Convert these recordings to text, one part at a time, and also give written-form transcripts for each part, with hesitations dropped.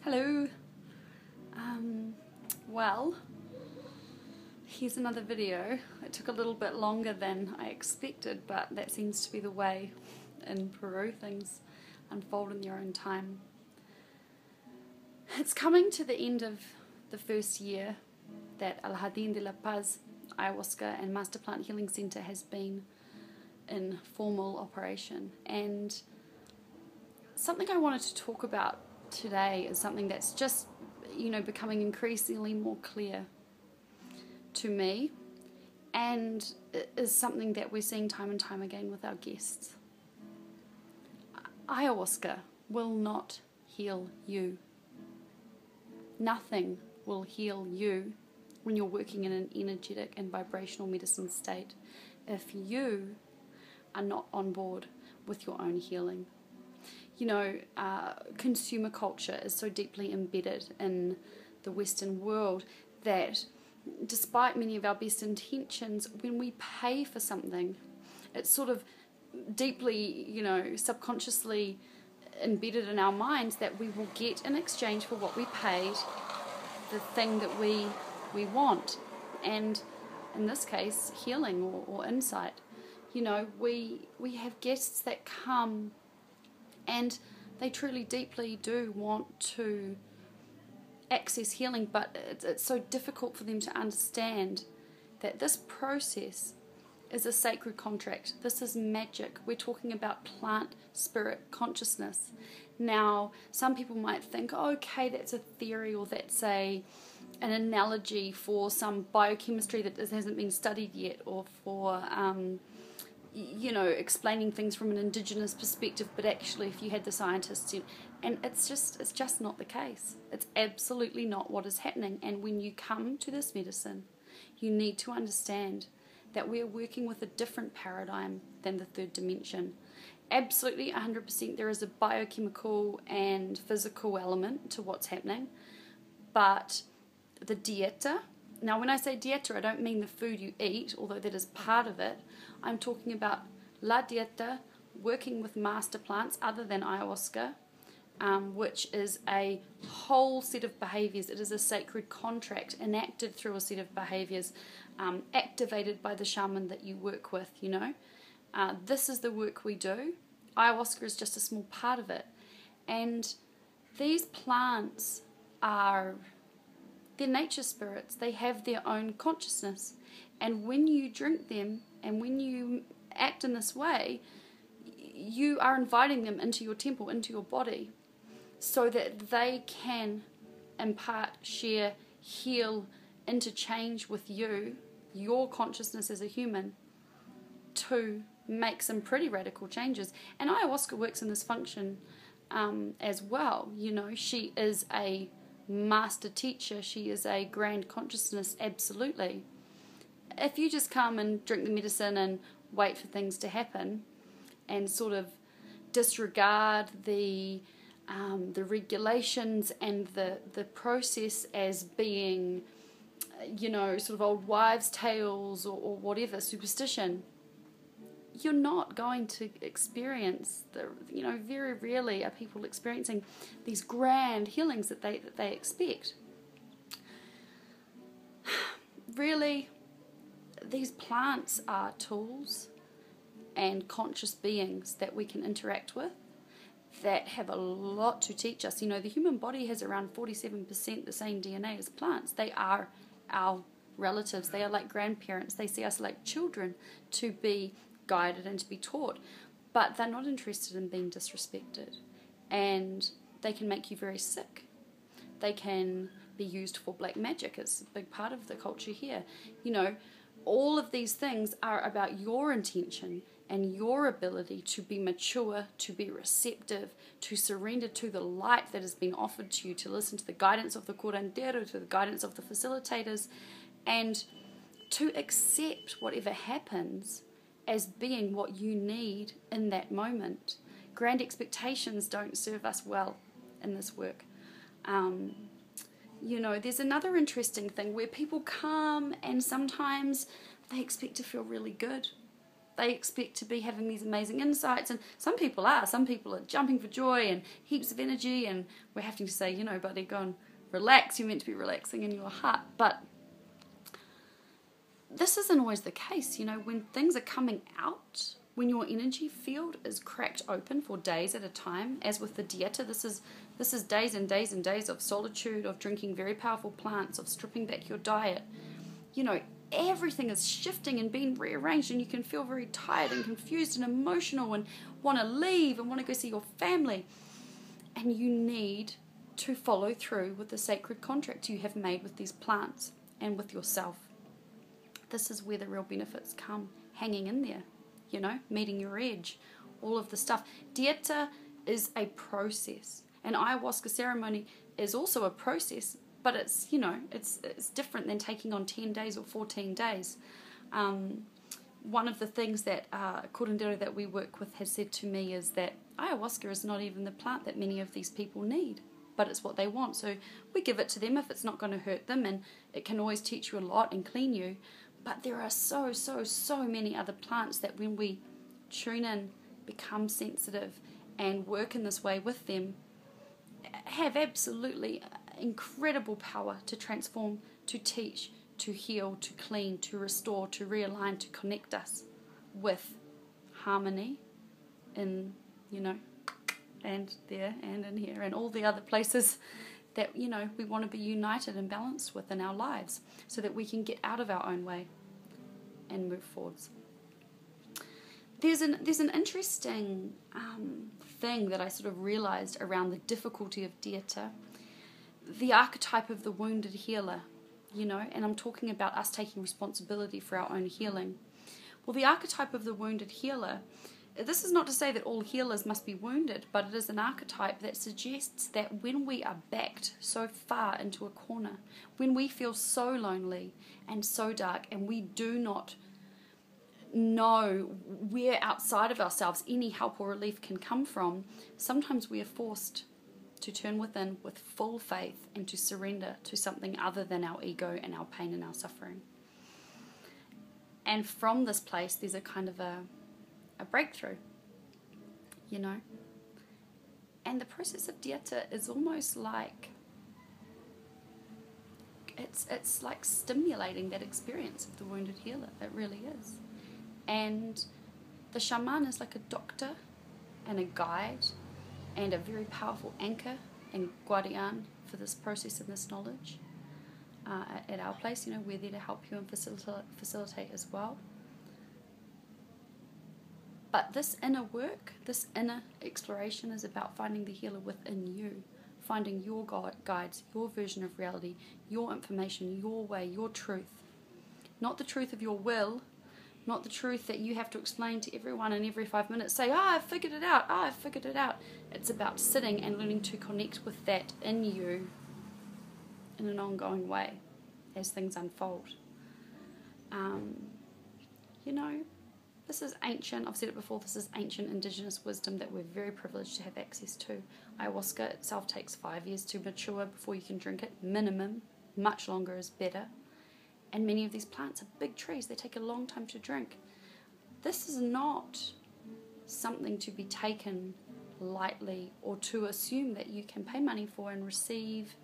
Hello. Well, here's another video. It took a little bit longer than I expected, but that seems to be the way in Peru. Things unfold in their own time. It's coming to the end of the first year that El Jardín de la Paz Ayahuasca and Master Plant Healing Center has been in formal operation, and something I wanted to talk about today is something that's just becoming increasingly more clear to me, and it is something that we're seeing time and time again with our guests. Ayahuasca will not heal you. Nothing will heal you when you're working in an energetic and vibrational medicine state if you are not on board with your own healing. Consumer culture is so deeply embedded in the Western world that despite many of our best intentions, when we pay for something, it's sort of deeply, subconsciously embedded in our minds that we will get in exchange for what we paid the thing that we want. And in this case, healing or insight. We have guests that come and they truly deeply do want to access healing, but it's so difficult for them to understand that this process is a sacred contract. This is magic. We're talking about plant spirit consciousness. Now, some people might think, okay, that's a theory, or that's an analogy for some biochemistry that hasn't been studied yet, or for explaining things from an indigenous perspective, but actually if you had the scientists, and it's just not the case. It's absolutely not what is happening. And when you come to this medicine, you need to understand that we are working with a different paradigm than the third dimension. Absolutely 100% there is a biochemical and physical element to what's happening, but the dieta, now when I say dieta, I don't mean the food you eat, although that is part of it. I'm talking about la dieta, working with master plants other than ayahuasca, which is a whole set of behaviors. It is a sacred contract enacted through a set of behaviors, activated by the shaman that you work with, This is the work we do. Ayahuasca is just a small part of it. And these plants they're nature spirits. They have their own consciousness. And when you drink them and when you act in this way, you are inviting them into your temple, into your body, so that they can impart, share, heal, interchange with you, your consciousness as a human, to make some pretty radical changes. And ayahuasca works in this function as well. She is a master teacher. She is a grand consciousness, absolutely. If you just come and drink the medicine and wait for things to happen and sort of disregard the regulations and the process as being, sort of old wives' tales or whatever, superstition, you're not going to experience very rarely are people experiencing these grand healings that they expect. Really, these plants are tools and conscious beings that we can interact with that have a lot to teach us. The human body has around 47% the same DNA as plants. They are our relatives. They are like grandparents. They see us like children to be guided and to be taught, but they're not interested in being disrespected, and they can make you very sick. They can be used for black magic. It's a big part of the culture here. All of these things are about your intention and your ability to be mature, to be receptive, to surrender to the light that has been offered to you, to listen to the guidance of the curandero, to the guidance of the facilitators, and to accept whatever happens as being what you need in that moment. Grand expectations don't serve us well in this work. There's another interesting thing where people come and sometimes they expect to feel really good. they expect to be having these amazing insights, and some people are jumping for joy and heaps of energy, and we're having to say, you know, buddy, go and relax, you're meant to be relaxing in your heart. But this isn't always the case, you know, when things are coming out, when your energy field is cracked open for days at a time, as with the dieta, this is days and days and days of solitude, of drinking very powerful plants, of stripping back your diet. You know, everything is shifting and being rearranged, and you can feel very tired and confused and emotional and want to leave and want to go see your family. And you need to follow through with the sacred contract you have made with these plants and with yourself. This is where the real benefits come, hanging in there, you know, meeting your edge, all of the stuff. Dieta is a process. An ayahuasca ceremony is also a process, but it's, you know, it's different than taking on 10 days or 14 days. One of the things that curandero that we work with has said to me is that ayahuasca is not even the plant that many of these people need, but it's what they want. So we give it to them if it's not going to hurt them, and it can always teach you a lot and clean you. But there are so many other plants that when we tune in, become sensitive, and work in this way with them, have absolutely incredible power to transform, to teach, to heal, to clean, to restore, to realign, to connect us with harmony in, you know, and there and in here and all the other places that, you know, we want to be united and balanced with in our lives, so that we can get out of our own way and move forwards. There's an interesting thing that I sort of realized around the difficulty of dieta, the archetype of the wounded healer, you know, and I'm talking about us taking responsibility for our own healing. Well, the archetype of the wounded healer, this is not to say that all healers must be wounded, but it is an archetype that suggests that when we are backed so far into a corner, when we feel so lonely and so dark, and we do not know where outside of ourselves any help or relief can come from, sometimes we are forced to turn within with full faith and to surrender to something other than our ego and our pain and our suffering. And from this place, there's a kind of a breakthrough, you know. And the process of dieta is almost like it's like stimulating that experience of the wounded healer. It really is. And the shaman is like a doctor and a guide and a very powerful anchor and guardian for this process and this knowledge. At our place, you know, we're there to help you and facilitate as well. But this inner work, this inner exploration is about finding the healer within you, finding your guides, your version of reality, your information, your way, your truth. Not the truth of your will, not the truth that you have to explain to everyone and every 5 minutes say, I've figured it out, I've figured it out. It's about sitting and learning to connect with that in you in an ongoing way as things unfold. You know, this is ancient, I've said it before, this is ancient indigenous wisdom that we're very privileged to have access to. Ayahuasca itself takes 5 years to mature before you can drink it, minimum. Much longer is better. And many of these plants are big trees, they take a long time to drink. This is not something to be taken lightly or to assume that you can pay money for and receive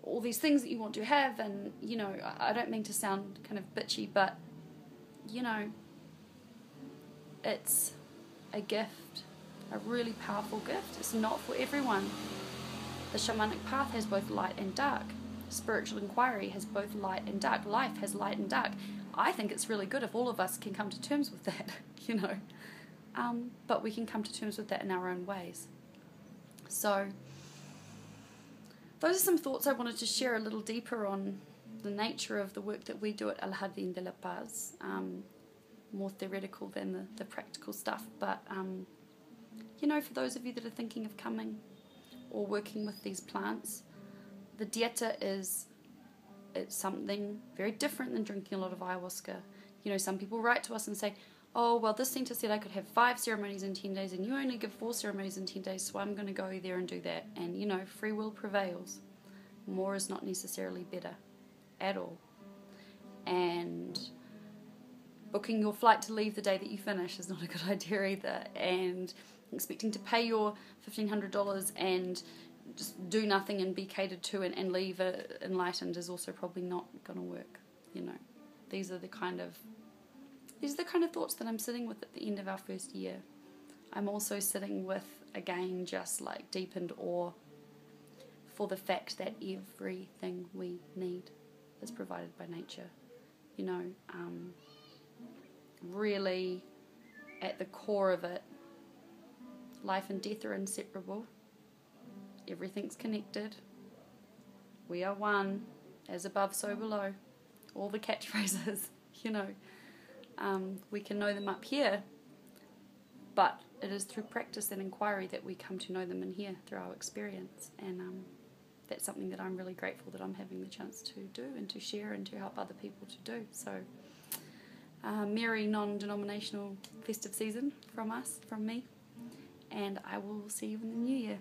all these things that you want to have. And, you know, I don't mean to sound kind of bitchy, but, you know, it's a gift, a really powerful gift. It's not for everyone. The shamanic path has both light and dark. Spiritual inquiry has both light and dark. Life has light and dark. I think it's really good if all of us can come to terms with that, you know. But we can come to terms with that in our own ways. So those are some thoughts I wanted to share a little deeper on the nature of the work that we do at El Jardín de la Paz. More theoretical than the practical stuff. But, you know, for those of you that are thinking of coming or working with these plants, the dieta it's something very different than drinking a lot of ayahuasca. You know, some people write to us and say, oh, well, this center said I could have 5 ceremonies in 10 days and you only give 4 ceremonies in 10 days, so I'm going to go there and do that. And, you know, free will prevails. More is not necessarily better at all. And booking your flight to leave the day that you finish is not a good idea either, and expecting to pay your $1,500 and just do nothing and be catered to and leave enlightened is also probably not going to work. You know, these are the kind of thoughts that I'm sitting with at the end of our first year. I'm also sitting with, again, just like deepened awe for the fact that everything we need is provided by nature. You know, really at the core of it, life and death are inseparable. Everything's connected. We are one, as above, so below. All the catchphrases, you know. We can know them up here, but it is through practice and inquiry that we come to know them in here through our experience. And that's something that I'm really grateful that I'm having the chance to do and to share and to help other people to do. So, merry non-denominational festive season from me, and I will see you in the new year.